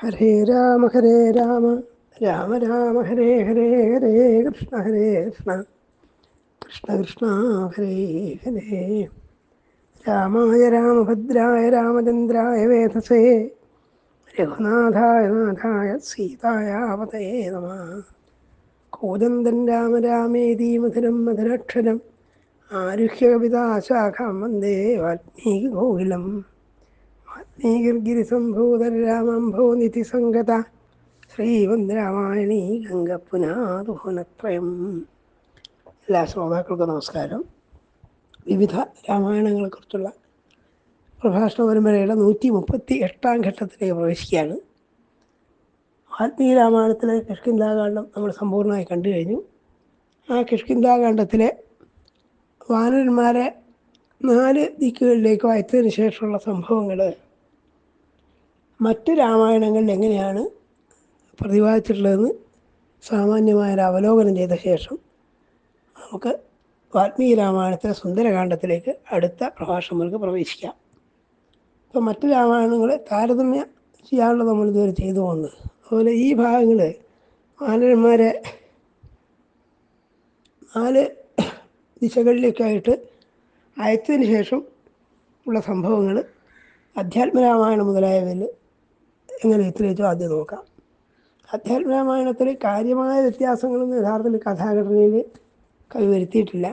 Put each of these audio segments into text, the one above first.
ഹരേ രാമ രാമ രാമ ഹരേ ഹരേ ഹരേ കൃഷ്ണ കൃഷ്ണ കൃഷ്ണ ഹരേ ഹരേ. രാമായ രാമഭദ്രായ രാമചന്ദ്രായ വേധസേ രഘുനാഥായ നാഥായ സീതായാപതയേ നമഃ. കോദണ്ഡം രാമ രാമേതി മധുരം മധുരാക്ഷരം ആരുഹ്യ കവിതാശാഖാം വന്ദേ വാൽമീകി കോകിലം. വാൽമീകിർഗിരിസംഭൂതർ രാമംഭോ നിധിസംഗത ശ്രീമദ് രാമായണീ ഗംഗപുനാതുഹുനത്രയം. എല്ലാ ശ്രോതാക്കൾക്കും നമസ്കാരം. വിവിധ രാമായണങ്ങളെക്കുറിച്ചുള്ള പ്രഭാഷണ പരമ്പരയുടെ 138 ഘട്ടത്തിലേക്ക് പ്രവേശിക്കുകയാണ്. വാൽമീകി രാമായണത്തിലെ കിഷ്കിന്ധാകാന്ഡം നമ്മൾ സമ്പൂർണ്ണമായി കണ്ടു കഴിഞ്ഞു. ആ കിഷ്കിന്ധാകാന്ഡത്തിലെ വാനരന്മാരെ 4 ദിക്കുകളിലേക്ക് അയച്ചതിന് ശേഷമുള്ള സംഭവങ്ങൾ മറ്റ് രാമായണങ്ങളിൽ എങ്ങനെയാണ് പ്രതിപാദിച്ചിട്ടുള്ളതെന്ന് സാമാന്യമായൊരു അവലോകനം ചെയ്ത ശേഷം നമുക്ക് വാൽമീകി രാമായണത്തിലെ സുന്ദരകാന്ഡത്തിലേക്ക് അടുത്ത പ്രഭാഷണങ്ങൾക്ക് പ്രവേശിക്കാം. ഇപ്പോൾ മറ്റ് രാമായണങ്ങൾ താരതമ്യം ചെയ്യാനുള്ളത് നമ്മൾ ഇതുവരെ ചെയ്തു പോകുന്നത്. അതുപോലെ ഈ ഭാഗങ്ങൾ വാനരന്മാരെ 4 ദിശകളിലേക്കായിട്ട് അയച്ചതിന് ശേഷം ഉള്ള സംഭവങ്ങൾ അധ്യാത്മരാമായണം മുതലായവയിൽ എങ്ങനെ ചിത്രീകരിച്ചോ ആദ്യം നോക്കാം. അധ്യാത്മരാമായണത്തിൽ കാര്യമായ വ്യത്യാസങ്ങളൊന്നും യഥാർത്ഥത്തിൽ കഥാഘടനയിൽ കൈവരുത്തിയിട്ടില്ല.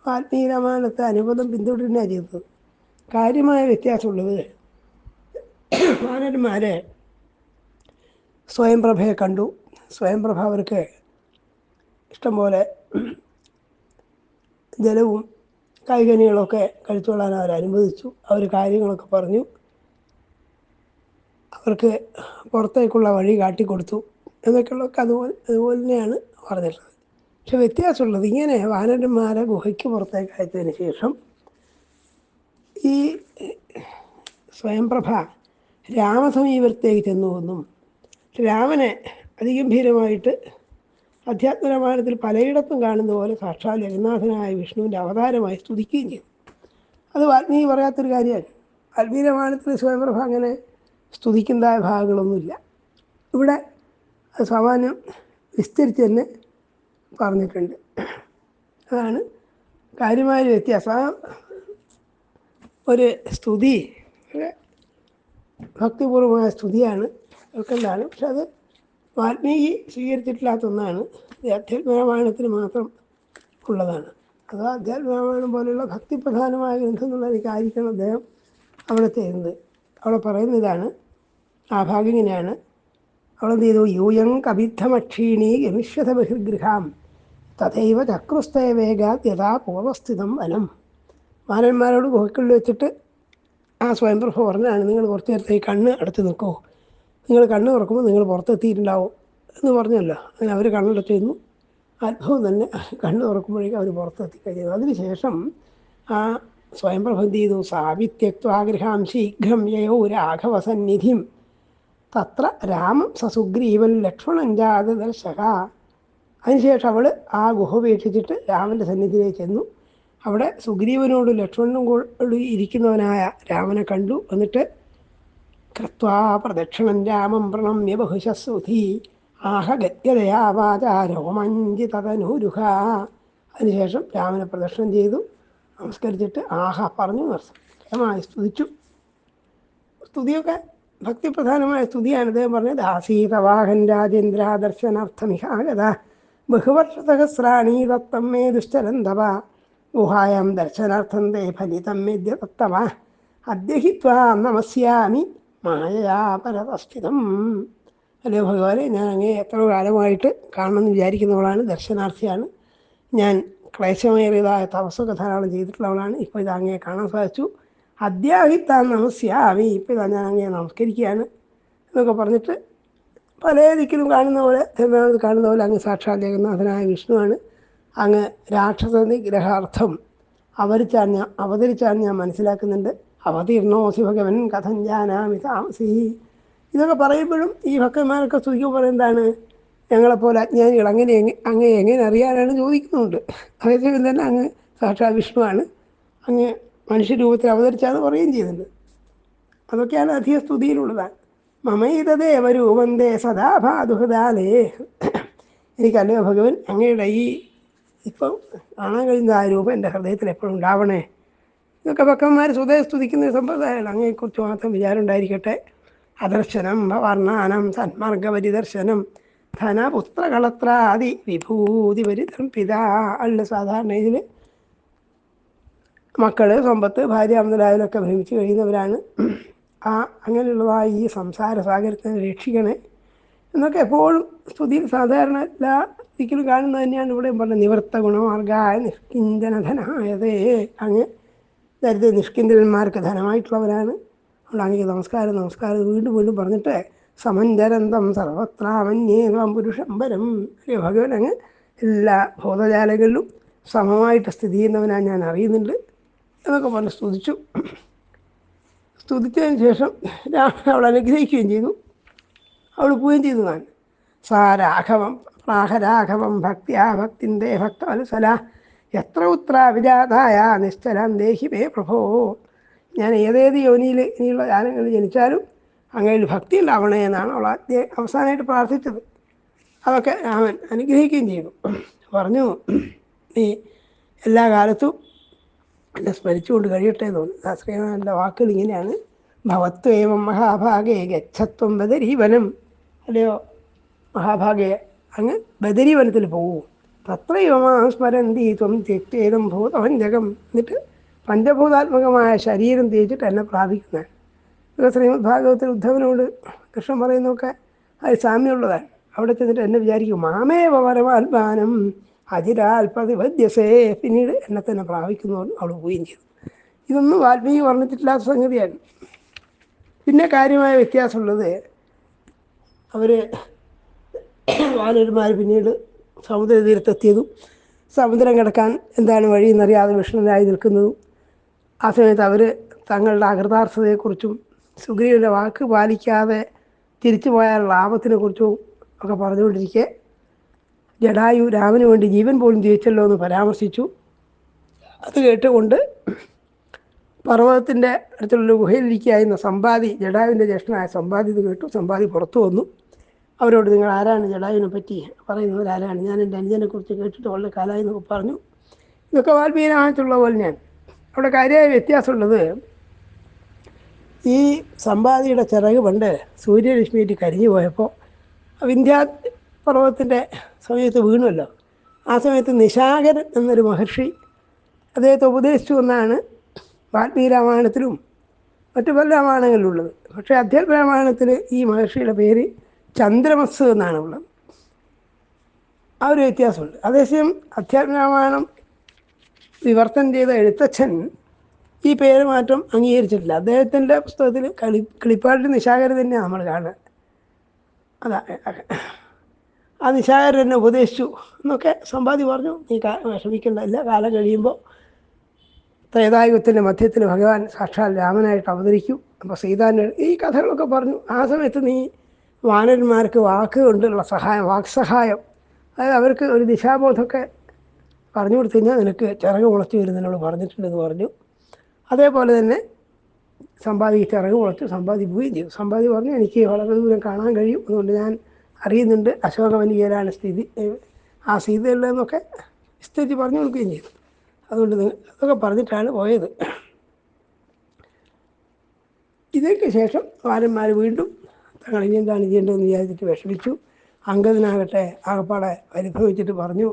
വാൽമീകി രാമായണത്തെ അനുബന്ധം പിന്തുടരുകയാണ് ചെയ്തത്. കാര്യമായ വ്യത്യാസമുള്ളത് വാനരന്മാരെ സ്വയംപ്രഭയെ കണ്ടു. സ്വയംപ്രഭ അവർക്ക് ഇഷ്ടംപോലെ ജലവും കായികനികളൊക്കെ കഴിച്ചുകൊള്ളാൻ അവർ അനുവദിച്ചു. അവർ കാര്യങ്ങളൊക്കെ പറഞ്ഞു. അവർക്ക് പുറത്തേക്കുള്ള വഴി കാട്ടിക്കൊടുത്തു എന്നൊക്കെയുള്ളതൊക്കെ അതുപോലെ തന്നെയാണ് പറഞ്ഞിട്ടുള്ളത്. പക്ഷെ വ്യത്യാസമുള്ളത് ഇങ്ങനെ വാനരന്മാരെ ഗുഹയ്ക്ക് പുറത്തേക്ക് അയച്ചതിന് ശേഷം ഈ സ്വയംപ്രഭ രാമസമീപത്തേക്ക് ചെന്നുവെന്നും രാമനെ അതിഗംഭീരമായിട്ട് അധ്യാത്മരാമായണത്തിൽ പലയിടത്തും കാണുന്ന പോലെ സാക്ഷാൽ ജഗന്നാഥനായ വിഷ്ണുവിൻ്റെ അവതാരമായി സ്തുതിക്കുകയും ചെയ്തു. അത് വാൽമീകി പറയാത്തൊരു കാര്യമാണ്. വാൽമീകി രാമായണത്തിൽ സ്വയംപ്രഭ അങ്ങനെ സ്തുതിക്കുന്നതായ ഭാഗങ്ങളൊന്നുമില്ല. ഇവിടെ അത് സാമാന്യം വിസ്തരിച്ച് തന്നെ പറഞ്ഞിട്ടുണ്ട്. അതാണ് കാര്യമായൊരു വ്യത്യാസം. ആ ഒരു സ്തുതി ഭക്തിപൂർവമായ സ്തുതിയാണ് കേൾക്കേണ്ടതാണ്. പക്ഷെ അത് വാൽമീകി സ്വീകരിച്ചിട്ടില്ലാത്ത ഒന്നാണ്. അധ്യാത്മരാമായണത്തിന് മാത്രം ഉള്ളതാണ്. അത് അധ്യാത്മരാമായണം പോലെയുള്ള ഭക്തിപ്രധാനമായ ഗ്രന്ഥം എന്നുള്ള കാര്യമാണ് അദ്ദേഹം അവിടെ ചെയ്യുന്നത്. അവിടെ പറയുന്നതാണ്, ആ ഭാഗം ഇങ്ങനെയാണ്. അവളെന്ത് ചെയ്തു? യൂയം കവിദ്ധമക്ഷീണീ ഗമിഷ്യത ബഹിർഗൃഹാം തഥൈവ ചക്രുസ്തയ വേഗാത് യഥാ പൂർവസ്ഥിതം വനം. വാനന്മാരോട് ഗുഹയ്ക്കുള്ളിൽ വെച്ചിട്ട് ആ സ്വയംപ്രഭ പറഞ്ഞാണ്, നിങ്ങൾ കുറച്ച് നേരത്തേക്ക് കണ്ണ് അടച്ച് നിൽക്കുമോ, നിങ്ങൾ കണ്ണ് തുറക്കുമ്പോൾ നിങ്ങൾ പുറത്തെത്തിയിട്ടുണ്ടാവും എന്ന് പറഞ്ഞല്ലോ. അങ്ങനെ അവർ കണ്ണടച്ചിരുന്നു. അത്ഭുതം തന്നെ, കണ്ണ് തുറക്കുമ്പോഴേക്കും അവർ പുറത്തെത്തിക്കഴിഞ്ഞു. അതിനുശേഷം ആ സ്വയംപ്രഭ എന്ത് ചെയ്തു? സാവിത്യക്വാഗൃഹാം ശീഘ്രം യയോ രാഘവസന്നിധിം തത്ര രാമം സസുഗ്രീവൻ ലക്ഷ്മണൻ ജാതദർശക. അതിനുശേഷം അവൾ ആ ഗുഹ ഉപേക്ഷിച്ചിട്ട് രാമൻ്റെ സന്നിധിയിലേക്ക് ചെന്നു. അവിടെ സുഗ്രീവനോട് ലക്ഷ്മണനും കൂടി ഇരിക്കുന്നവനായ രാമനെ കണ്ടു. എന്നിട്ട് കൃത്വാ പ്രദക്ഷിണം രാമം പ്രണമ്യ ബഹുശസ്സുധി ആഹ ഗദ്യതയാ വാചാ രോമഞ്ചിതതനൂരുഹ. അതിനുശേഷം രാമനെ പ്രദക്ഷിണം ചെയ്തു, നമസ്കരിച്ചിട്ട് ആഹ പറഞ്ഞു നിർത്തമായി സ്തുതിച്ചു. സ്തുതിയൊക്കെ ഭക്തിപ്രധാനമായ സ്തുതിയാണ്. അദ്ദേഹം പറഞ്ഞത്, ആസീതവാഹൻ രാജേന്ദ്ര ദർശനാർത്ഥമിഹാഗത ബഹുവർഷസഹസ്രാണി ദത്തം മേ ദുശ്ചരന്തവ ഗുഹായാം ദർശനാർത്ഥം തേ ഫലിതം മേദ്യ ദത്തമ അദ്യഹി ത്വാം നമസ്യാമി മായയാ പരതസ്ഥിതം. അല്ലയോ ഭഗവാനെ, ഞാൻ അങ്ങേ എത്ര കാലമായിട്ട് കാണണമെന്ന് വിചാരിക്കുന്നവളാണ്, ദർശനാർത്ഥിയാണ്. ഞാൻ ക്ലേശമേറിയതായ തപസ്സൊക്കെ ധാരാളം ചെയ്തിട്ടുള്ളവളാണ്. ഇപ്പോൾ ഇത് അങ്ങേ കാണാൻ സാധിച്ചു. അദ്യാഹിത്താൻ നമസ്യാമി, ഇപ്പോൾ ഇതാ ഞാൻ അങ്ങേ നമസ്കരിക്കുകയാണ് എന്നൊക്കെ പറഞ്ഞിട്ട് പല ദിക്കിലും കാണുന്ന പോലെ അങ്ങ് സാക്ഷാൽ ജഗന്നാഥനായ വിഷ്ണുവാണ്. അങ്ങ് രാക്ഷസ നിഗ്രഹാർത്ഥം അവതരിച്ചാണ് ഞാൻ മനസ്സിലാക്കുന്നുണ്ട്. അവതീർണോസി ഭഗവൻ കഥം ജാനാമി താമസി. ഇതൊക്കെ പറയുമ്പോഴും ഈ ഭക്തന്മാരൊക്കെ സ്തുതിക്കുമ്പോൾ പറയുന്നതാണ്, ഞങ്ങളെപ്പോലെ അജ്ഞാനികൾ അങ്ങ് എങ്ങനെ അറിയാനാണ് ചോദിക്കുന്നുണ്ട്. അതേസമയം തന്നെ അങ്ങ് സാക്ഷാൽ വിഷ്ണുവാണ്, അങ്ങ് മനുഷ്യരൂപത്തിൽ അവതരിച്ചാന്ന് പറയുകയും ചെയ്യുന്നുണ്ട്. അതൊക്കെയാണ് അധിക സ്തുതിയിലുള്ളതാണ്. മമൈതദേവരൂപന്തേ സദാ ഭാതുഹൃദാലേ. എനിക്കല്ലയോ ഭഗവൻ, അങ്ങയുടെ ഈ ഇപ്പം കാണാൻ കഴിയുന്ന ആ രൂപം എൻ്റെ ഹൃദയത്തിൽ എപ്പോഴും ഉണ്ടാവണേ. ഇതൊക്കെ ഭക്തന്മാർ സ്വതേ സ്തുതിക്കുന്ന ഒരു സമ്പ്രദായമാണ്. അങ്ങയെക്കുറിച്ച് മാത്രം വിചാരം ഉണ്ടായിരിക്കട്ടെ. അദർശനം ഭവർണാനം സന്മാർഗപരിദർശനം ധനപുത്രകളത്രാദി വിഭൂതി പരിതർപ്പിത. അല്ല സാധാരണ ഇതിൽ മക്കൾ, സമ്പത്ത്, ഭാര്യ മുതലായവരൊക്കെ ഭ്രമിച്ച് കഴിയുന്നവരാണ്. അങ്ങനെയുള്ളതായ ഈ സംസാര സാഗരത്തിനെ രക്ഷിക്കണേ എന്നൊക്കെ എപ്പോഴും സ്തുതിയിൽ സാധാരണ എല്ലാ ദിക്കിലും കാണുന്നത് തന്നെയാണ്. ഇവിടെയും പറഞ്ഞത് നിവൃത്ത ഗുണമാർഗായ നിഷ്കിഞ്ചനധനായതേ. അങ്ങ് ദരിദ്ര നിഷ്കിഞ്ചന്മാർക്ക് ധനമായിട്ടുള്ളവരാണ്. അതുകൊണ്ട് അങ്ങേക്ക് നമസ്കാരം നമസ്കാരം വീണ്ടും വീണ്ടും പറഞ്ഞിട്ട് സമഞ്ചരന്തം സർവത്രാമന്യേവാം പുരുഷംബരം. ഭഗവൻ അങ്ങ് എല്ലാ ഭൂതജാലകളിലും സമമായിട്ട് സ്ഥിതി ചെയ്യുന്നവനാണ് ഞാൻ അറിയുന്നുണ്ട് എന്നൊക്കെ പറഞ്ഞ് സ്തുതിച്ചു. സ്തുതിച്ചതിന് ശേഷം അവൾ അനുഗ്രഹിക്കുകയും ചെയ്തു. അവൾ പോവുകയും ചെയ്തു. ഞാൻ സാ രാഘവം പ്രാഹരാഘവം ഭക്തിയാ ഭക്തിന്തേ ഭക്തവത്സല എത്ര ഉത്ര വിജാതായ നിശ്ചലം ദേഹി മേ പ്രഭോ. ഞാൻ ഏതേത് യോനിയിൽ ഇനിയുള്ള കാലങ്ങളിൽ ജനിച്ചാലും അങ്ങയിൽ ഭക്തി ഉണ്ടാവണേ എന്നാണ് അവൾ അവസാനമായിട്ട് പ്രാർത്ഥിച്ചത്. അതൊക്കെ രാമൻ അനുഗ്രഹിക്കുകയും ചെയ്തു. പറഞ്ഞു, നീ എല്ലാ കാലത്തും എന്നെ സ്മരിച്ചുകൊണ്ട് കഴിയട്ടെ എന്ന് തോന്നി. ശ്രീനാഥൻ്റെ വാക്കുകൾ ഇങ്ങനെയാണ്: ഭവത്വേവം മഹാഭാഗേ ഗച്ഛത്വം ബദരീവനം. അല്ലയോ മഹാഭാഗേ, അങ്ങ് ബദരീവനത്തിൽ പോകൂ. തത്രയുമാ സ്മരന്തി ത്വം ത്യക്തേദം ഭൂതഭഞ്ജകം. എന്നിട്ട് പഞ്ചഭൂതാത്മകമായ ശരീരം തേച്ചിട്ട് എന്നെ പ്രാപിക്കുന്നതാണ്. ഇതൊക്കെ ശ്രീമദ് ഭാഗവത്തിൽ ഉദ്ധവനോട് കൃഷ്ണൻ പറയുന്നതൊക്കെ അത് സാമ്യമുള്ളതാണ്. അവിടെ ചെന്നിട്ട് എന്നെ വിചാരിക്കും മാമേവ പരമാത്മാനം അജിരാൽപതിവദ്യസേ. പിന്നീട് എന്നെ തന്നെ പ്രാപിക്കുന്നവരും അവൾ പോവുകയും ചെയ്തു. ഇതൊന്നും വാൽമീകി വർണ്ണിച്ചിട്ടില്ലാത്ത സംഗതിയാണ്. പിന്നെ കാര്യമായ വ്യത്യാസമുള്ളത്, അവർ വാനരന്മാർ പിന്നീട് സമുദ്രതീരത്തെത്തിയതും സമുദ്രം കിടക്കാൻ എന്താണ് വഴിയെന്നറിയാതെ വിഷ്ണുനായി നിൽക്കുന്നതും ആ സമയത്ത് അവർ തങ്ങളുടെ അകൃതാർത്ഥതയെക്കുറിച്ചും സുഗ്രീവൻ്റെ വാക്ക് പാലിക്കാതെ തിരിച്ചു പോയാലുള്ള ആപത്തിനെക്കുറിച്ചും ഒക്കെ പറഞ്ഞുകൊണ്ടിരിക്കെ ജടായു രാമന് വേണ്ടി ജീവൻ പോലും ത്യജിച്ചല്ലോ എന്ന് പരാമർശിച്ചു. അത് കേട്ടുകൊണ്ട് പർവ്വതത്തിൻ്റെ അടുത്തുള്ള ഗുഹയിലിരിക്കുകയായിരുന്ന സമ്പാദി, ജടായുവിൻ്റെ ജ്യേഷ്ഠനായ സമ്പാദി ഇത് കേട്ടു. സമ്പാദി പുറത്തു വന്നു. അവരോട്, നിങ്ങൾ ആരാണ്, ജടായുവിനെ പറ്റി പറയുന്നവരാരാണ്, ഞാൻ എൻ്റെ അനുജനെക്കുറിച്ച് കേട്ടിട്ട് വളരെ കാലമായി എന്നൊക്കെ പറഞ്ഞു. ഇതൊക്കെ വാൽമീകി രാമായണത്തിലുള്ള പോലെ തന്നെയാണ്. അവിടെ കാര്യമായ വ്യത്യാസമുള്ളത്, ഈ സമ്പാദിയുടെ ചിറക് പണ്ട് സൂര്യരശ്മിയിട്ട് കരിഞ്ഞു പോയപ്പോൾ വിന്ധ്യാ പർവ്വതത്തിൻ്റെ സമയത്ത് വീണുമല്ലോ. ആ സമയത്ത് നിശാകരൻ എന്നൊരു മഹർഷി അദ്ദേഹത്തെ ഉപദേശിച്ചു എന്നാണ് വാൽമീകി രാമായണത്തിലും മറ്റു പല രാമായണങ്ങളിലുള്ളത്. പക്ഷേ അധ്യാത്മ രാമായണത്തിൽ ഈ മഹർഷിയുടെ പേര് ചന്ദ്രമസ് എന്നാണ് ഉള്ളത്. ആ ഒരു വ്യത്യാസമുണ്ട്. അതേസമയം അധ്യാത്മ രാമായണം വിവർത്തനം ചെയ്ത എഴുത്തച്ഛൻ ഈ പേര് മാറ്റം അംഗീകരിച്ചിട്ടില്ല. അദ്ദേഹത്തിൻ്റെ പുസ്തകത്തിൽ കിളിപ്പാട്ടിൽ നിശാകരൻ തന്നെയാണ് നമ്മൾ കാണുക. അതാ ആ നിശാകരൻ എന്നെ ഉപദേശിച്ചു എന്നൊക്കെ സമ്പാദി പറഞ്ഞു. നീ വിഷമിക്കേണ്ട, എല്ലാ കാലം കഴിയുമ്പോൾ ത്രേതായുഗത്തിൻ്റെ മധ്യത്തിൽ ഭഗവാൻ സാക്ഷാൽ രാമനായിട്ട് അവതരിക്കും. അപ്പോൾ സീതാൻ്റെ ഈ കഥകളൊക്കെ പറഞ്ഞു. ആ സമയത്ത് നീ വാനരന്മാർക്ക് വാക്ക് കൊണ്ടുള്ള സഹായം, വാക്സഹായം, അതായത് അവർക്ക് ഒരു ദിശാബോധമൊക്കെ പറഞ്ഞു കൊടുത്തു കഴിഞ്ഞാൽ നിനക്ക് ചിറക് മുളച്ച് വരുന്നതിനോട് പറഞ്ഞിട്ടുണ്ടെന്ന് പറഞ്ഞു. അതേപോലെ തന്നെ സമ്പാദി ചിറക് മുളച്ചു, സമ്പാദി പോവുകയും ചെയ്തു. സമ്പാദി പറഞ്ഞു, എനിക്ക് വളരെ ദൂരം കാണാൻ കഴിയും, അതുകൊണ്ട് ഞാൻ അറിയുന്നുണ്ട് അശോകവനികയിലാണ് സ്ഥിതി, ആ സീതയുള്ളതെന്നൊക്കെ വിസ്തരിച്ച് പറഞ്ഞു കൊടുക്കുകയും ചെയ്തു. അതുകൊണ്ട് അതൊക്കെ പറഞ്ഞിട്ടാണ് പോയത്. ഇതിന് ശേഷം വാരന്മാർ വീണ്ടും തങ്ങൾ ഇനി എന്താണ് ചെയ്യേണ്ടതെന്ന് വിചാരിച്ചിട്ട് വിഷമിച്ചു. അംഗദനാകട്ടെ ആകപ്പാടെ പരിഭവിച്ചിട്ട് പറഞ്ഞു,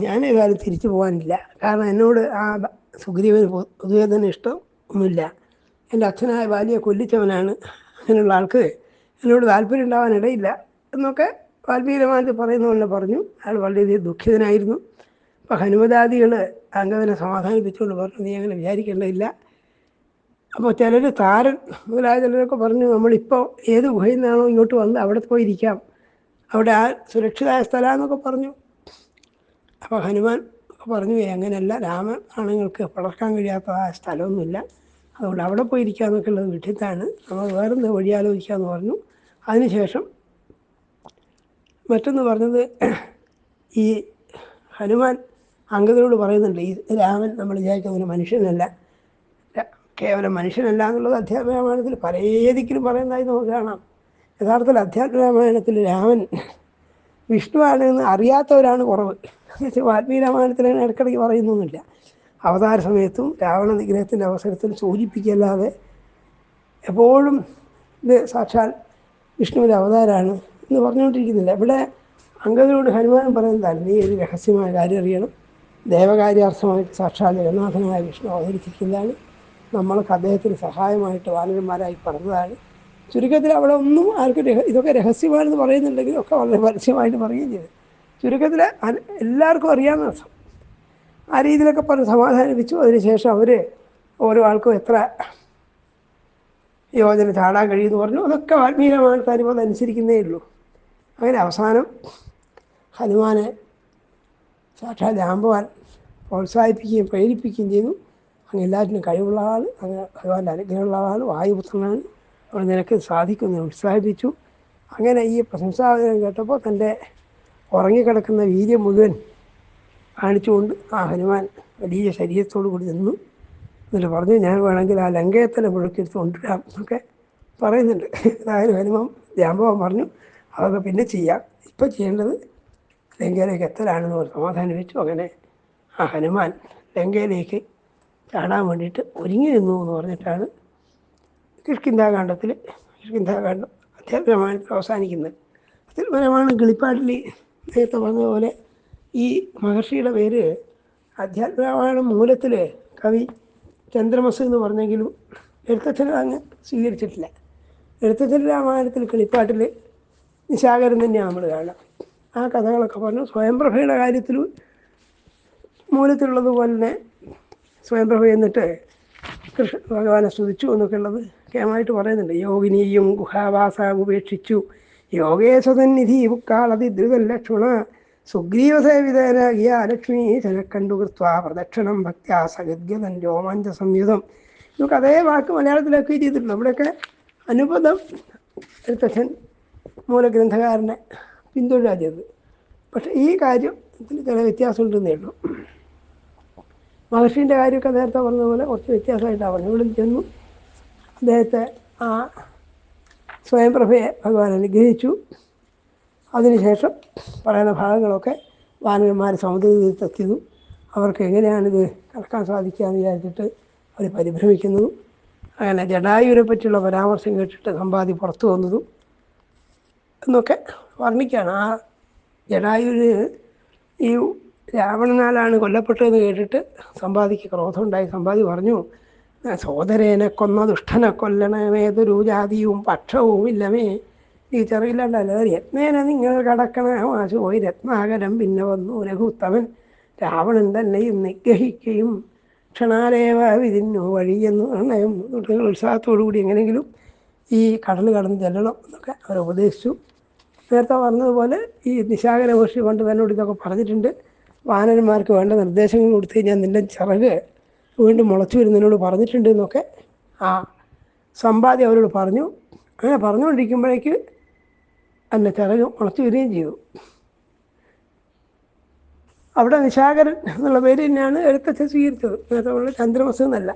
ഞാനേതായാലും തിരിച്ചു പോകാനില്ല. കാരണം എന്നോട് ആ സുഗ്രീവന് പൊതുവെ തന്നെ ഇഷ്ടമൊന്നുമില്ല. എൻ്റെ അച്ഛനായ ബാലിയെ കൊല്ലിച്ചവനാണ്. അങ്ങനെയുള്ള ആൾക്ക് എന്നോട് താല്പര്യം ഉണ്ടാവാനിടയില്ല എന്നൊക്കെ വാൽമീകി രാമായണത്തിൽ പറയുന്ന പോലെ പറഞ്ഞു. അയാൾ വളരെയധികം ദുഃഖിതനായിരുന്നു. അപ്പോൾ ഹനുമദാദികൾ അംഗദനെ സമാധാനിപ്പിച്ചുകൊണ്ട് പറഞ്ഞു, നീ അങ്ങനെ വിചാരിക്കേണ്ടതില്ല. അപ്പോൾ ചിലർ താരൻ മുതലായ ചിലരൊക്കെ പറഞ്ഞു, നമ്മളിപ്പോൾ ഏത് ഗുഹയിൽ നിന്നാണോ ഇങ്ങോട്ട് വന്ന് അവിടെ പോയിരിക്കാം, അവിടെ ആ സുരക്ഷിതമായ സ്ഥലമാണെന്നൊക്കെ പറഞ്ഞു. അപ്പോൾ ഹനുമാൻ പറഞ്ഞു, അങ്ങനെയല്ല, രാമൻ ആണുങ്ങൾക്ക് പടർക്കാൻ കഴിയാത്ത ആ സ്ഥലമൊന്നുമില്ല, അതുകൊണ്ട് അവിടെ പോയിരിക്കാമെന്നൊക്കെ ഉള്ളത് വിട്ടിത്താണ്, നമ്മൾ വേറൊന്ന് വഴി ആലോചിക്കാമെന്ന് പറഞ്ഞു. അതിനുശേഷം മറ്റൊന്ന് പറഞ്ഞത്, ഈ ഹനുമാൻ അംഗദനോട് പറയുന്നുണ്ട്, ഈ രാമൻ നമ്മൾ വിചാരിക്കുന്ന ഒരു മനുഷ്യനല്ല, കേവലം മനുഷ്യനല്ല എന്നുള്ളത് അധ്യാത്മരാമായണത്തിൽ പല ദിക്കിലും പറയുന്നതായി നമുക്ക് കാണാം. യഥാർത്ഥത്തിൽ അധ്യാത്മരാമായണത്തിൽ രാമൻ വിഷ്ണുവാണ് എന്ന് അറിയാത്തവരാണ് കുറവ്. വാൽമീകി രാമായണത്തിൽ ഇടയ്ക്കിടയ്ക്ക് പറയുന്നൊന്നുമില്ല. അവതാര സമയത്തും രാവണ നിഗ്രഹത്തിൻ്റെ അവസരത്തിൽ സൂചിപ്പിക്കല്ലാതെ എപ്പോഴും ഇത് സാക്ഷാൽ വിഷ്ണുവിൻ്റെ അവതാരമാണ് എന്ന് പറഞ്ഞുകൊണ്ടിരിക്കുന്നില്ല. ഇവിടെ അംഗദനോട് ഹനുമാൻ പറയുന്നതാണ്, നീ ഒരു രഹസ്യമായ കാര്യം അറിയണം. ദേവകാര്യാർത്ഥമായിട്ട് സാക്ഷാൽ ജഗന്നാഥനായ വിഷ്ണു അവതരിച്ചിരിക്കുന്നതാണ്. നമ്മൾക്ക് അദ്ദേഹത്തിന് സഹായമായിട്ട് വാനരന്മാരായി പറഞ്ഞതാണ്. ചുരുക്കത്തിൽ അവിടെ ഒന്നും ആർക്കും ഇതൊക്കെ രഹസ്യമാണെന്ന് പറയുന്നുണ്ടെങ്കിലും ഒക്കെ വളരെ പരസ്യമായിട്ട് പറയുകയും ചെയ്തു. ചുരുക്കത്തിൽ എല്ലാവർക്കും അറിയാമെന്ന് അർത്ഥം. ആ രീതിയിലൊക്കെ പറഞ്ഞ് സമാധാനിപ്പിച്ചു. അതിനുശേഷം അവർ ഓരോ ആൾക്കും എത്ര യോജന ചാടാൻ കഴിയുമെന്ന് പറഞ്ഞു. അതൊക്കെ വാൽമീകി രാമായണത്തെ അനുഭവം അനുസരിക്കുന്നേ ഉള്ളൂ. അങ്ങനെ അവസാനം ഹനുമാനെ സാക്ഷാൽ ജാമ്പവാൻ പ്രോത്സാഹിപ്പിക്കുകയും പ്രേരിപ്പിക്കുകയും ചെയ്തു. അങ്ങ് എല്ലാറ്റിനും കഴിവുള്ള ആൾ, അങ്ങനെ ഭഗവാന്റെ അനുഗ്രഹമുള്ള ആൾ, വായുപുത്രനാണ്, അവിടെ നിനക്ക് സാധിക്കുമെന്ന് ഉത്സാഹിപ്പിച്ചു. അങ്ങനെ ഈ പ്രശംസാവചനം കേട്ടപ്പോൾ തൻ്റെ ഉറങ്ങിക്കിടക്കുന്ന വീര്യം മുഴുവൻ കാണിച്ചുകൊണ്ട് ആ ഹനുമാൻ വലിയ ശരീരത്തോടു കൂടി നിന്നു. എന്നിട്ട് പറഞ്ഞു, ഞാൻ വേണമെങ്കിൽ ആ ലങ്കയത്തല മുഴക്കെടുത്ത് കൊണ്ടുവരാം എന്നൊക്കെ പറയുന്നുണ്ട്. അതായത് ഹനുമാൻ ജാമ്പവാൻ പറഞ്ഞു, അതൊക്കെ പിന്നെ ചെയ്യാം, ഇപ്പം ചെയ്യേണ്ടത് ലങ്കയിലേക്ക് എത്തലാണെന്ന് ഒരു സമാധാനിപ്പിച്ചു. അങ്ങനെ ആ ഹനുമാൻ ലങ്കയിലേക്ക് ചാടാൻ വേണ്ടിയിട്ട് ഒരുങ്ങി നിന്നു എന്ന് പറഞ്ഞിട്ടാണ് കിഷ്കിന്ധാകാന്ഡത്തിൽ അധ്യാത്മരാമായണത്തിൽ അവസാനിക്കുന്നത്. അധ്യാത്മരാമായണം കിളിപ്പാട്ടിൽ നേരത്തെ പറഞ്ഞതുപോലെ ഈ മഹർഷിയുടെ പേര് അധ്യാത്മരാമായണം മൂലത്തിൽ കവി ചന്ദ്രമസ് എന്ന് പറഞ്ഞെങ്കിലും എഴുത്തച്ഛൻ അങ്ങ് സ്വീകരിച്ചിട്ടില്ല. എഴുത്തച്ഛൻ രാമായണത്തിൽ കിളിപ്പാട്ടിൽ നിശാകരൻ തന്നെയാണ് നമ്മൾ കാണുക. ആ കഥകളൊക്കെ പറഞ്ഞു. സ്വയംപ്രഭയുടെ കാര്യത്തിൽ മൂലത്തിലുള്ളതുപോലെ തന്നെ സ്വയംപ്രഭ എന്നിട്ട് കൃഷ്ണ ഭഗവാനെ സ്തുതിച്ചു എന്നൊക്കെ ഉള്ളത് കേമായിട്ട് പറയുന്നുണ്ട്. യോഗിനിയും ഗുഹാവാസ ഉപേക്ഷിച്ചു യോഗേശതന്നിധി മുക്കാളതി ദ്രുതലക്ഷ്മണ സുഗ്രീവസേവിതനാകിയ ലക്ഷ്മി ശനക്കണ്ടു കൃത്വ പ്രദക്ഷിണം ഭക്ത്യാ സഗദ്ഗതൻ രോമാഞ്ച സംയുതം. ഇതൊക്കെ അതേ വാക്ക് മലയാളത്തിലൊക്കെ ചെയ്തിട്ടുണ്ട്. അവിടെയൊക്കെ അനുപദം എഴുത്തച്ഛൻ മൂലഗ്രന്ഥകാരനെ പിന്തുടരുക ചെയ്തത്. പക്ഷേ ഈ കാര്യത്തിൽ ചില വ്യത്യാസമുണ്ടെന്നേ ഉള്ളൂ. മഹർഷീൻ്റെ കാര്യമൊക്കെ നേരത്തെ പറഞ്ഞതുപോലെ കുറച്ച് വ്യത്യാസമായിട്ടാണ് പറഞ്ഞു. ഇവിടെ ചെന്നു അദ്ദേഹത്തെ ആ സ്വയംപ്രഭയെ ഭഗവാൻ അനുഗ്രഹിച്ചു. അതിനുശേഷം പറയുന്ന ഭാഗങ്ങളൊക്കെ വാനരന്മാർ സമുദ്രതീരത്തെത്തിയതും അവർക്ക് എങ്ങനെയാണിത് കടക്കാൻ സാധിക്കുക എന്ന് വിചാരിച്ചിട്ട് അവർ പരിഭ്രമിക്കുന്നതും അങ്ങനെ ജടായുവിനെ പറ്റിയുള്ള പരാമർശം കേട്ടിട്ട് സമ്പാദി പുറത്തു വന്നതും എന്നൊക്കെ വർണ്ണിക്കുകയാണ്. ആ ജടായുവിന് ഈ രാവണനാലാണ് കൊല്ലപ്പെട്ടതെന്ന് കേട്ടിട്ട് സമ്പാദിക്ക് ക്രോധമുണ്ടായി. സമ്പാദി പറഞ്ഞു, സോദരേനെ കൊന്ന ദുഷ്ടനെ കൊല്ലണമേതൊരു ജാതിയും പക്ഷവും ഇല്ലമേ. ഈ ചെറിയില്ലാണ്ടല്ലോ രത്നേന നിങ്ങൾ കടക്കണ മാശു പോയി രത്നാകരം പിന്നെ വന്നു രഘുത്തമൻ രാവണൻ തന്നെയും നിഗ്രഹിക്കുകയും ക്ഷണാലേവ വിതിന്നു വഴിയെന്ന് നിർണയം. ഉത്സാഹത്തോടു കൂടി എങ്ങനെയെങ്കിലും ഈ കടൽ കടന്ന് ചെല്ലണം എന്നൊക്കെ അവർ ഉപദേശിച്ചു. നേരത്തെ പറഞ്ഞതുപോലെ ഈ നിശാകര മഹർഷി കൊണ്ട് തന്നോട് ഇതൊക്കെ പറഞ്ഞിട്ടുണ്ട്. വാനരന്മാർക്ക് വേണ്ട നിർദ്ദേശങ്ങൾ കൊടുത്തു കഴിഞ്ഞാൽ നിൻ്റെ ചിറക് വീണ്ടും മുളച്ചു വരുന്നതിനോട് പറഞ്ഞിട്ടുണ്ട് എന്നൊക്കെ ആ സമ്പാദി അവരോട് പറഞ്ഞു. അങ്ങനെ പറഞ്ഞുകൊണ്ടിരിക്കുമ്പോഴേക്ക് എൻ്റെ ചിറക് മുളച്ചു വരികയും ചെയ്തു. അവിടെ നിശാകരൻ എന്നുള്ള പേര് തന്നെയാണ് എഴുത്തച്ഛൻ സ്വീകരിച്ചത്. നേരത്തെ ഉള്ള ചന്ദ്രമസ് എന്നല്ല.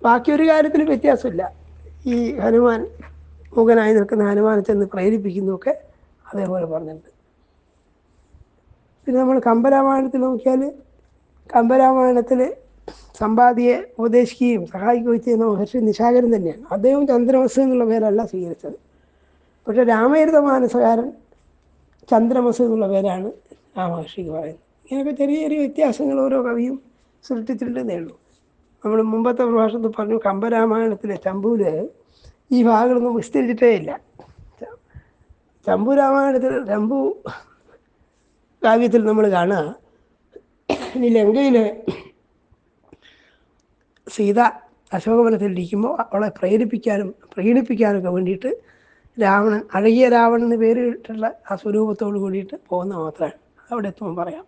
ബാക്കിയൊരു കാര്യത്തിന് വ്യത്യാസമില്ല. ഈ ഹനുമാൻ മൂകനായി നിൽക്കുന്ന ഹനുമാനെ ചെന്ന് പ്രേരിപ്പിക്കുന്നതൊക്കെ അതേപോലെ പറഞ്ഞിട്ടുണ്ട്. പിന്നെ നമ്മൾ കമ്പരാമായണത്തിൽ നോക്കിയാൽ കമ്പരാമായണത്തിൽ സമ്പാദിയെ ഉപദേശിക്കുകയും സഹായിക്കുകയും ചെയ്യുന്ന മഹർഷി നിശാകരൻ തന്നെയാണ്. അദ്ദേഹം ചന്ദ്രമസ് എന്നുള്ള പേരല്ല സ്വീകരിച്ചത്. പക്ഷേ രാമചരിതമാനസകാരൻ ചന്ദ്രമസ് എന്നുള്ള പേരാണ് ആ മഹർഷിക്ക് പറയുന്നത്. ഇങ്ങനെയൊക്കെ ചെറിയ ചെറിയ വ്യത്യാസങ്ങൾ ഓരോ കവിയും സൃഷ്ടിച്ചിട്ടുണ്ടെന്നേ ഉള്ളൂ. നമ്മൾ മുമ്പത്തെ പ്രഭാഷണത്തിൽ പറഞ്ഞു, കമ്പരാമായണത്തിലെ ചമ്പൂര് ഈ ഭാഗങ്ങളൊന്നും വിസ്തരിച്ചിട്ടേ ഇല്ല. ചമ്പു രാമായണത്തിൽ ചമ്പു കാവ്യത്തിൽ നമ്മൾ കാണുക, ഇനി ലങ്കയിൽ സീത അശോകവനത്തിലിരിക്കുമ്പോൾ അവളെ പ്രീണിപ്പിക്കാനൊക്കെ വേണ്ടിയിട്ട് രാവണൻ, അഴകിയ രാവണൻ എന്ന് പേരിട്ടുള്ള ആ സ്വരൂപത്തോട് കൂടിയിട്ട് പോകുന്ന മാത്രമാണ്. അവിടെ എത്തുമ്പോൾ പറയാം.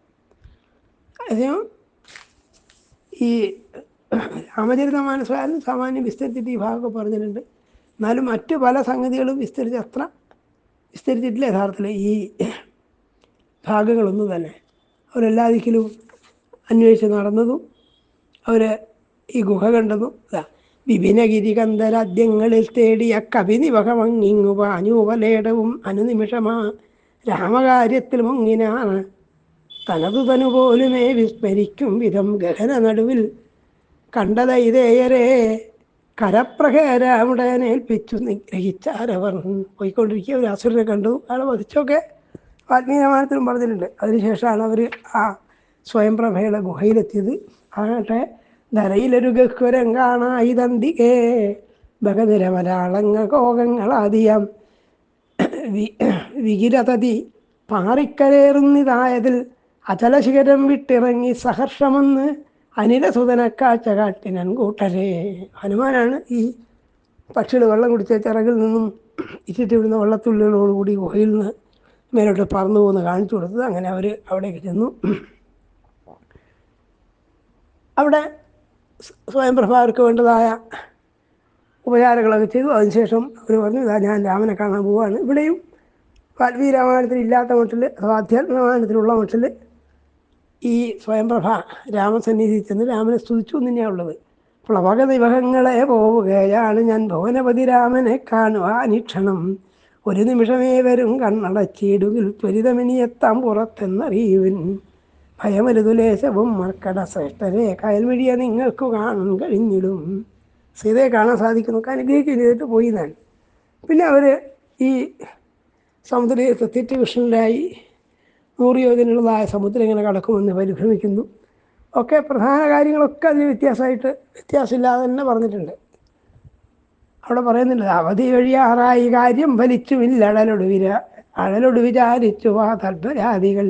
അദ്ദേഹം ഈ രാമചരിതമാനസകാരൻ സാമാന്യം വിസ്തരിച്ചിട്ട് ഈ ഭാഗമൊക്കെ പറഞ്ഞിട്ടുണ്ട്. എന്നാലും മറ്റ് പല സംഗതികളും അത്ര വിസ്തരിച്ചിട്ടില്ല യഥാർത്ഥത്തിൽ ഈ ഭാഗങ്ങളൊന്നും തന്നെ. അവരെല്ലാ ദിക്കിലും അന്വേഷിച്ച് നടന്നതും അവർ ഈ ഗുഹ കണ്ടെന്നു. വിപിനഗിരി കന്ധരാദ്യങ്ങളിൽ തേടിയ കവിനിവകമങ്ങിങ്ങു പാഞ്ഞൂവലേടവും അനുനിമിഷമാ രാമകാര്യത്തിൽ മുങ്ങിനാണ് തനതു തനു പോലുമേ വിസ്മരിക്കും വിധം ഗഹന നടുവിൽ കണ്ടതൈതേയരെ കരപ്രഹേരമുടനേൽപ്പിച്ചു നിഗ്രഹിച്ചാരവർ. പോയിക്കൊണ്ടിരിക്കുക ഒരു അസുരനെ കണ്ടു, അയാളെ വധിച്ചൊക്കെ വാൽമീകി രാമായണത്തിലും പറഞ്ഞിട്ടുണ്ട്. അതിനുശേഷമാണ് അവർ ആ സ്വയംപ്രഭയുടെ ഗുഹയിലെത്തിയത്. ആകട്ടെ ധരയിലൊരു ഗഹ്വരം കാണായി തന്തികേ ഭഗനിരമരാളങ്ങ കോകങ്ങളാദിയാം വികിരതതി പാറിക്കരേറുന്നിതായതിൽ അചലശിഖരം വിട്ടിറങ്ങി സഹർഷമെന്ന് അനിലസുതന കാഴ്ച കാട്ടിനൻ കൂട്ടരെ. ഹനുമാനാണ് ഈ പക്ഷികൾ വെള്ളം കുടിച്ച ചിറകിൽ നിന്നും ഇറ്റിട്ട് വിടുന്ന വെള്ളത്തുള്ളികളോടുകൂടി ഗുഹയിൽ നിന്ന് മേലോട്ട് പറന്നു പോകുന്ന കാണിച്ചു കൊടുത്തത്. അങ്ങനെ അവർ അവിടേക്ക് ചെന്നു. അവിടെ സ്വയംപ്രഭ അവർക്ക് വേണ്ടതായ ഉപചാരങ്ങളൊക്കെ ചെയ്തു. അതിനുശേഷം അവർ പറഞ്ഞു, ഇതാ ഞാൻ രാമനെ കാണാൻ പോവുകയാണ്. ഇവിടെയും വാൽമീകി രാമായണത്തിൽ ഇല്ലാത്ത മട്ടിൽ അഥവാ അധ്യാത്മ രാമായണത്തിലുള്ള മട്ടിൽ ഈ സ്വയംപ്രഭ രാമസന്നിധി ചെന്ന് രാമനെ സ്തുതിച്ചു എന്ന് തന്നെയാണ് ഉള്ളത്. പ്ലവക നിവഹങ്ങളെ പോവുകയാണ് ഞാൻ ഭുവനപതി രാമനെ കാണുവാനിക്ഷണം ഒരു നിമിഷമേ വരും കണ്ണടച്ചിടുകിൽ ത്വരിതമിനിയെത്താം പുറത്തെന്നറിയുവിൻ ഭയമരുതുലേശവും മർക്കട ശ്രേഷ്ഠരെ കയൽവഴിയ നിങ്ങൾക്ക് കാണാൻ കഴിഞ്ഞിടും. സീതയെ കാണാൻ സാധിക്കുന്നു, അനുഗ്രഹിക്കുകയും ചെയ്തിട്ട് പോയി എന്നാണ്. പിന്നെ അവർ ഈ സമുദ്രത്തെ തെറ്റ് കൃഷ്ണനായി 100 യോജനയുള്ളതായ സമുദ്രം ഇങ്ങനെ കടക്കുമെന്ന് പരിഭ്രമിക്കുന്നു. ഒക്കെ പ്രധാന കാര്യങ്ങളൊക്കെ അതിന് വ്യത്യാസമില്ലാതെ തന്നെ പറഞ്ഞിട്ടുണ്ട്. അവിടെ പറയുന്നുണ്ട്, അവധി വഴിയാറായി കാര്യം ഫലിച്ചുമില്ല അഴലൊടു വിചാരിച്ചു വാ തൽപരാദികൾ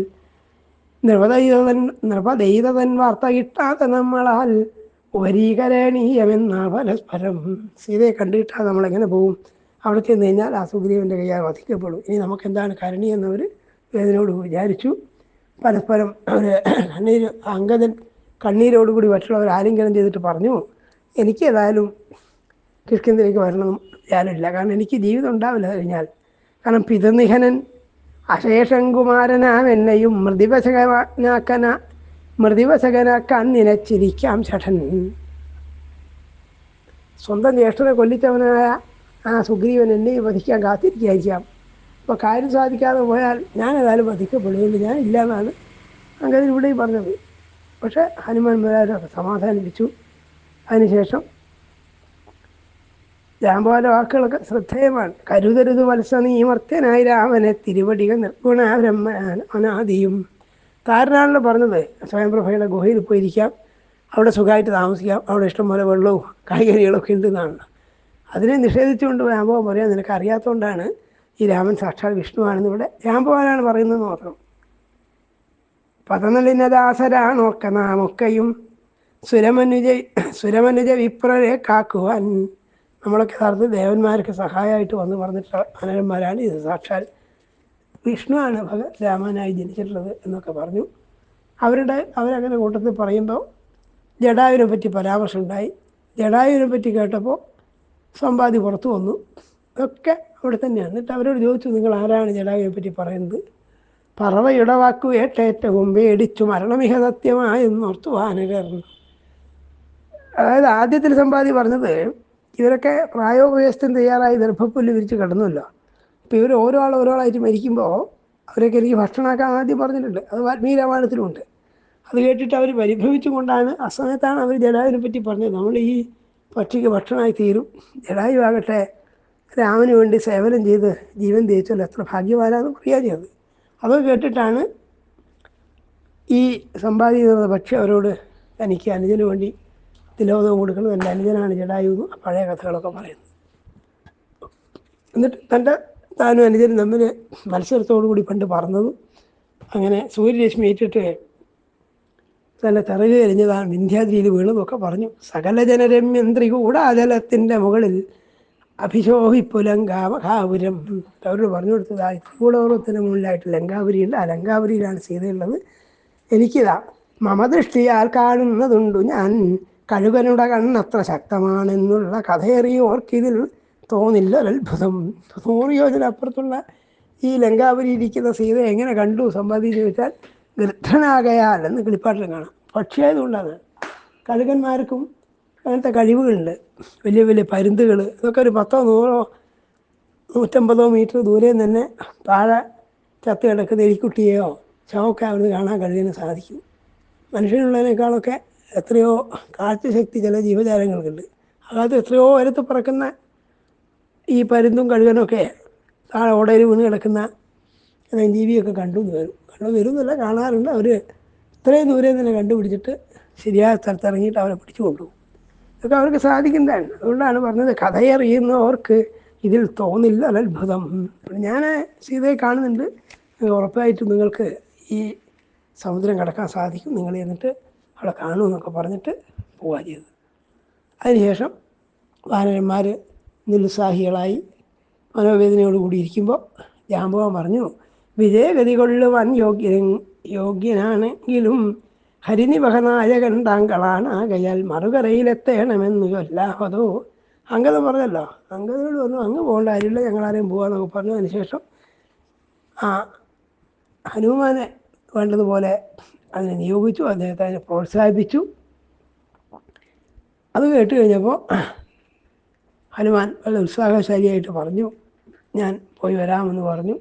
നൃപദൈതൻ വാർത്ത കിട്ടാതെ നമ്മളാൽ ഉപരീകരണീയമെന്ന പരസ്പരം. സീതയെ കണ്ടുകിട്ടാതെ നമ്മളെങ്ങനെ പോകും? അവിടെ ചെന്ന് കഴിഞ്ഞാൽ ആ സുഗ്രീവൻ്റെ കയ്യാൽ വധിക്കപ്പെടും. ഇനി നമുക്കെന്താണ് കരണീയെന്നവർ വേദനയോട് വിചാരിച്ചു. പരസ്പരം അവർ അങ്കദൻ കണ്ണീരോടുകൂടി മറ്റുള്ളവർ ആലിംഗനം ചെയ്തിട്ട് പറഞ്ഞു, എനിക്ക് ഏതായാലും കിഷ്കിന്ധയിലേക്ക് വരണമെന്നും ഞാനില്ല. കാരണം എനിക്ക് ജീവിതം ഉണ്ടാവില്ല കഴിഞ്ഞാൽ. കാരണം പിതൃനിഹനൻ അശേഷംകുമാരനാം എന്നെയും മൃതിവശകനാക്കാൻ നിനച്ചിരിക്കാം ഷഠൻ. സ്വന്തം ജ്യേഷ്ഠനെ കൊല്ലിച്ചവനായ ആ സുഗ്രീവൻ എന്നെയും വധിക്കാൻ കാത്തിരിക്കുകയായിരിക്കാം. അപ്പോൾ കാര്യം സാധിക്കാതെ പോയാൽ ഞാൻ ഏതായാലും വധിക്കപ്പെടുകയുള്ളൂ, ഞാനില്ല എന്നാണ് അങ്കദൻ ഇവിടെയും പറഞ്ഞത്. പക്ഷേ ഹനുമാൻ മുതലായവരൊക്കെ സമാധാനിപ്പിച്ചു. അതിനുശേഷം രാമബോധ വാക്കുകളൊക്കെ ശ്രദ്ധേയമാണ്. കരുതരുത് വത്സ നീ മർത്യനായി രാമനെ തിരുവടികൾ നിർഗുണ ബ്രഹ്മ അനാദിയും. താരനാണല്ലോ പറഞ്ഞത് സ്വയംപ്രഭയുടെ ഗുഹയിൽ പോയിരിക്കാം, അവിടെ സുഖമായിട്ട് താമസിക്കാം, അവിടെ ഇഷ്ടംപോലെ വെള്ളവും കായികനികളൊക്കെ ഉണ്ടെന്നാണ്. അതിനെ നിഷേധിച്ചുകൊണ്ട് രാമഭവൻ പറയാൻ നിനക്ക് അറിയാത്തതുകൊണ്ടാണ് ഈ രാമൻ സാക്ഷാൽ വിഷ്ണുവാണെന്ന് ഇവിടെ രാമഭവനാണ് പറയുന്നത് മാത്രം. പതനലിനദാസരാണോക്ക നാമൊക്കെയും സുരമനുജ വിപ്രരെ കാക്കുവാൻ. നമ്മളൊക്കെ യഥാർത്ഥത്തിൽ ദേവന്മാർക്ക് സഹായമായിട്ട് വന്ന് പറഞ്ഞിട്ട് അനരന്മാരാണ്. ഇത് സാക്ഷാൽ വിഷ്ണുവാണ് രാമനായി ജനിച്ചിട്ടുള്ളത് എന്നൊക്കെ പറഞ്ഞു. അവരങ്ങനെ കൂട്ടത്തിൽ പറയുമ്പോൾ ജടായുവിനെ പറ്റി പരാമർശം ഉണ്ടായി. ജടായുവിനെ പറ്റി കേട്ടപ്പോൾ സമ്പാദി പുറത്തു വന്നു. ഇതൊക്കെ അവിടെ തന്നെയാണ്. എന്നിട്ട് അവരോട് ചോദിച്ചു, നിങ്ങൾ ആരാണ് ജടായുവിനെ പറ്റി പറയുന്നത്? പറവയുടെ വാക്കു ഏറ്റവും പേടിച്ചു മരണമിഹ സത്യമായെന്നോർത്തു വാനകർ. അതായത് ആദ്യത്തിൽ സമ്പാദി പറഞ്ഞത് ഇവരൊക്കെ പ്രായോപവേശത്തിന് തയ്യാറായി ഗർഭപ്പുല്ല് വിരിച്ച് കിടന്നുമല്ലോ. അപ്പോൾ ഇവർ ഓരോളായിട്ട് മരിക്കുമ്പോൾ അവരൊക്കെ എനിക്ക് ഭക്ഷണമാക്കാൻ ആദ്യം പറഞ്ഞിട്ടുണ്ട്. അത് വാൽമീകി രാമായണത്തിലുമുണ്ട്. അത് കേട്ടിട്ട് അവർ പരിഭ്രമിച്ചും കൊണ്ടാണ് അസമയത്താണ് അവർ ജടായുവിനെ പറ്റി പറഞ്ഞത്. നമ്മൾ ഈ പക്ഷിക്ക് ഭക്ഷണമായി തീരും. ജടായു ആകട്ടെ രാമന് വേണ്ടി സേവനം ചെയ്ത് ജീവൻ തേച്ചല്ലോ, എത്ര ഭാഗ്യവാനാന്ന് പറയാ ചെയ്തത്. അതൊക്കെ കേട്ടിട്ടാണ് ഈ സമ്പാദിക്കുന്ന പക്ഷി അവരോട് തനിക്ക് അനുജന് വേണ്ടി തിലോദകം കൊടുക്കണം, എൻ്റെ അനുജനാണ് ജടായു എന്ന് പഴയ കഥകളൊക്കെ പറയുന്നത്. എന്നിട്ട് താനും അനുജനും തമ്മിൽ മത്സരത്തോടു കൂടി പണ്ട് പറഞ്ഞതും അങ്ങനെ സൂര്യരശ്മി ഏറ്റിട്ട് നല്ല ചിറക് എരിഞ്ഞതാണ് വിന്ധ്യാദ്രിയിൽ വീണതൊക്കെ പറഞ്ഞു. സകല ജനരമ്യന്ത്രി കൂടാജലത്തിൻ്റെ മുകളിൽ അഭിശോഭിപ്പുലങ്കാവകാപുരം. അവരോട് പറഞ്ഞു കൊടുത്തതായി ത്രികൂടപർവ്വതത്തിന് മുകളിലായിട്ട് ലങ്കാപുരിയുണ്ട്. ആ ലങ്കാപുരിയിലാണ് സീതയുള്ളത്. എനിക്കിതാ മമദൃഷ്ടിയാൽ കാണുന്നതുണ്ടു ഞാൻ കഴുകനുടെ കണ്ണത്ര ശക്തമാണെന്നുള്ള കഥയേറിയോർക്കിതിൽ തോന്നില്ലൊരത്ഭുതം. 100 യോജന അപ്പുറത്തുള്ള ഈ ലങ്കാപുരി ഇരിക്കുന്ന സീത എങ്ങനെ കണ്ടു സമ്പാദിച്ചു ചോദിച്ചാൽ ഗൃദ്ധനാകയാൽ എന്ന് കിളിപ്പാട്ടിൽ കാണാം. പക്ഷിയായതുകൊണ്ടാണ്. കഴുകന്മാർക്കും അങ്ങനത്തെ കഴിവുകളുണ്ട്. വലിയ വലിയ പരുന്തുകൾ, ഇതൊക്കെ ഒരു 10-100 150 മീറ്റർ ദൂരെ തന്നെ താഴെ ചത്ത് കിടക്കുന്ന എലിക്കുട്ടിയെയോ ശവമൊക്കെ അവിടുന്ന് കാണാൻ കഴിയാൻ സാധിക്കും. മനുഷ്യനുള്ളതിനേക്കാളൊക്കെ എത്രയോ കാഴ്ചശക്തി ചില ജീവജാലങ്ങൾക്കുണ്ട്. അതായത് എത്രയോ ഉയരത്ത് പറക്കുന്ന ഈ പരുന്തും കഴുകനൊക്കെ താഴെ ഓടയിൽ വീണ് കിടക്കുന്ന ജീവിയൊക്കെ കണ്ടു വരുന്നില്ല, കാണാറുണ്ട്. അവർ ഇത്രയും ദൂരെ തന്നെ കണ്ടുപിടിച്ചിട്ട് ശരിയായ സ്ഥലത്ത് ഇറങ്ങിയിട്ട് അവരെ പിടിച്ചു കൊണ്ടുപോകും. ഇതൊക്കെ അവർക്ക് സാധിക്കുന്നതാണ്. അതുകൊണ്ടാണ് പറഞ്ഞത്, കഥയറിയുന്നവർക്ക് ഇതിൽ തോന്നില്ല അത്ഭുതം. ഞാൻ സീതയെ കാണുന്നുണ്ട്, ഉറപ്പായിട്ടും നിങ്ങൾക്ക് ഈ സമുദ്രം കടക്കാൻ സാധിക്കും, നിങ്ങൾ എന്നിട്ട് അവിടെ കാണുമെന്നൊക്കെ പറഞ്ഞിട്ട് പോവുക ചെയ്തത്. അതിനുശേഷം വാനരന്മാർ നിരുത്സാഹികളായി മനോവേദനയോട് കൂടി ഇരിക്കുമ്പോൾ ജാമ്പവാൻ പറഞ്ഞു, വിജയഗതി കൊള്ളുവാൻ യോഗ്യനാണെങ്കിലും ഹരിനിവഹനായകൻ താങ്കളാണ്, ആകയാൽ മറുകരയിലെത്തേണമെന്ന് ചൊല്ലാഹതോ. അംഗദൻ പറഞ്ഞല്ലോ, അംഗദനോട് പറഞ്ഞു അങ്ങ് പോകേണ്ട കാര്യമില്ല, ഞങ്ങളാരെയും പോകാമെന്നൊക്കെ പറഞ്ഞു. അതിനുശേഷം ആ ഹനുമാനെ വേണ്ടതുപോലെ അതിനെ നിയോഗിച്ചു, അദ്ദേഹത്തെ അതിനെ പ്രോത്സാഹിപ്പിച്ചു. അത് കേട്ട് കഴിഞ്ഞപ്പോൾ ഹനുമാൻ വളരെ ഉത്സാഹശാലിയായിട്ട് പറഞ്ഞു, ഞാൻ പോയി വരാമെന്ന് പറഞ്ഞു.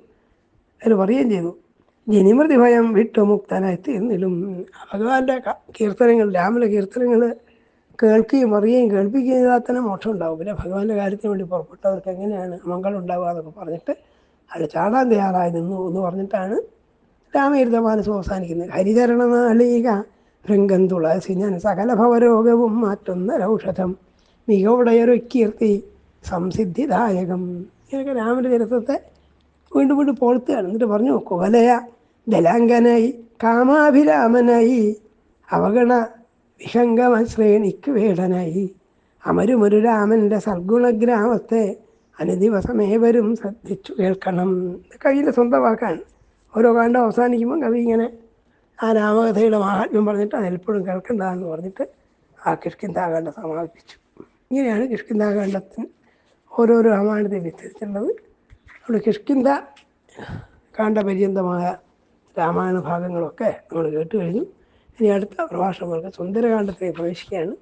അതിൽ പറയുകയും ചെയ്തു, ജനിമൃതി ഭയം വിട്ടുമുക്തനായി തീർന്നിലും. ഭഗവാന്റെ കീർത്തനങ്ങൾ, രാമന്റെ കീർത്തനങ്ങൾ കേൾക്കുകയും അറിയുകയും കേൾപ്പിക്കുകയും ചെയ്താൽ തന്നെ മോക്ഷം ഉണ്ടാവും. പിന്നെ ഭഗവാന്റെ കാര്യത്തിന് വേണ്ടി പുറപ്പെട്ടവർക്ക് എങ്ങനെയാണ് മംഗളം ഉണ്ടാവുക എന്നൊക്കെ പറഞ്ഞിട്ട് അതിൽ ചാടാൻ തയ്യാറായി നിന്നു എന്ന് പറഞ്ഞിട്ടാണ് രാമചരിതമാനസം അവസാനിക്കുന്നത്. ഹരിചരണനാളിക ഭൃംഗം തുളസി ഞാൻ സകല ഭവരോഗവും മാറ്റുന്ന ഔഷധം മികവുടയൊരു കീർത്തി സംസിദ്ധിദായകം. ഇങ്ങനെയൊക്കെ രാമന്റെ ചരിത്രത്തെ വീണ്ടും വീണ്ടും പോഴ്ത്തുകയാണ്. എന്നിട്ട് പറഞ്ഞു, കുവലയ ദലാംഗനായി കാമാഭിരാമനായി അവഗണ വിഷംഗമശ്രേണിക്ക് വേടനായി അമരുമൊരു രാമൻ്റെ സദ്ഗുണഗ്രാമത്തെ അനുദിവസമേവരും ശ്രദ്ധിച്ചു കേൾക്കണം. കവിയുടെ സ്വന്തം വാക്കാണ്. ഓരോ കാണ്ടം അവസാനിക്കുമ്പോൾ കവി ഇങ്ങനെ ആ രാമകഥയുടെ മാഹാത്മ്യം പറഞ്ഞിട്ട് അതെപ്പോഴും കേൾക്കേണ്ടതെന്ന് പറഞ്ഞിട്ട് ആ കിഷ്കിന്ധാകാന്ഡം സമാപിപ്പിച്ചു. ഇങ്ങനെയാണ് കിഷ്കിന്ധാകാന്ഡത്തിന് ഓരോരോ രാമായണത്തെ വിസ്തരിച്ചിട്ടുള്ളത്. അവിടെ കിഷ്കിന്ധ കാണ്ഡപര്യന്തമായ രാമായണ ഭാഗങ്ങളൊക്കെ നമ്മൾ കേട്ട് കഴിഞ്ഞു. ഇനി അടുത്ത പ്രഭാഷണങ്ങൾക്ക് സുന്ദരകാന്ഡത്തിലേക്ക് പ്രവേശിക്കുകയാണ്.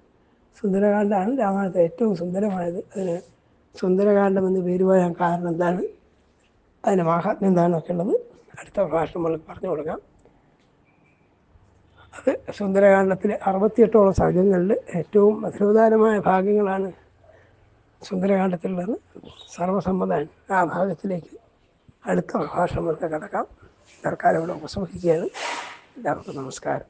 സുന്ദരകാന്ഡമാണ് രാമായണത്തെ ഏറ്റവും സുന്ദരമായത്. അതിന് സുന്ദരകാന്ഡം എന്ന് പേര് പറയാൻ കാരണം എന്താണ്, അതിൻ്റെ മാഹാത്മ്യം എന്താണെന്നൊക്കെ ഉള്ളത് അടുത്ത പ്രഭാഷണം നമ്മൾക്ക് പറഞ്ഞു കൊടുക്കാം. അത് സുന്ദരകാന്ഡത്തിലെ 68ഓളം സർഗ്ഗങ്ങളിൽ ഏറ്റവും മധുരോദാരമായ ഭാഗങ്ങളാണ് സുന്ദരകാന്ഡത്തിലുള്ളത്. സർവസമ്മതൻ ആ ഭാഗത്തിലേക്ക് അടുത്ത പ്രഭാഷണങ്ങൾക്ക് കടക്കാം. തൽക്കാലം ഇവിടെ ഉപസംഹരിക്കുകയാണ്. എല്ലാവർക്കും നമസ്കാരം.